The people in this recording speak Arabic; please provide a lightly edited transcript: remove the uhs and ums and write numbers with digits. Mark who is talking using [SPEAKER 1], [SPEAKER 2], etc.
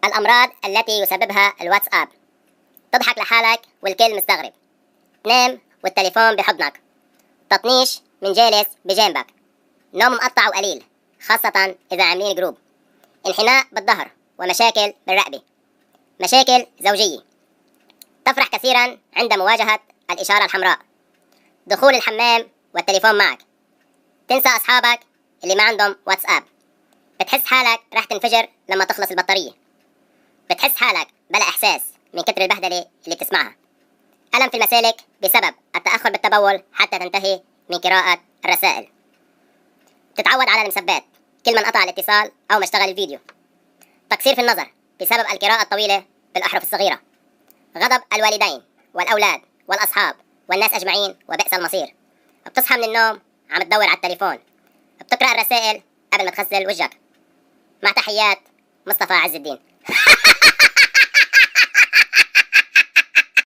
[SPEAKER 1] الأمراض التي يسببها الواتساب: تضحك لحالك والكل مستغرب، تنام والتليفون بحضنك، تطنيش من جالس بجنبك، نوم مقطع وقليل خاصة إذا عاملين جروب، انحناء بالظهر ومشاكل بالرقبة، مشاكل زوجية، تفرح كثيرا عند مواجهة الإشارة الحمراء، دخول الحمام والتليفون معك، تنسى أصحابك اللي ما عندهم واتساب، بتحس حالك رح تنفجر لما تخلص البطارية، بتحس حالك بلا إحساس من كتر البهدلة اللي بتسمعها، ألم في المسالك بسبب التأخر بالتبول حتى تنتهي من قراءة الرسائل، تتعود على المسبات كل ما انقطع الاتصال أو ما اشتغل الفيديو، تقصير في النظر بسبب القراءة الطويلة بالأحرف الصغيرة، غضب الوالدين والأولاد والأصحاب والناس أجمعين وبئس المصير، بتصحى من النوم عم تدور على التليفون، بتقرأ الرسائل قبل ما تغسل وجهك. مع تحيات مصطفى عز الدين.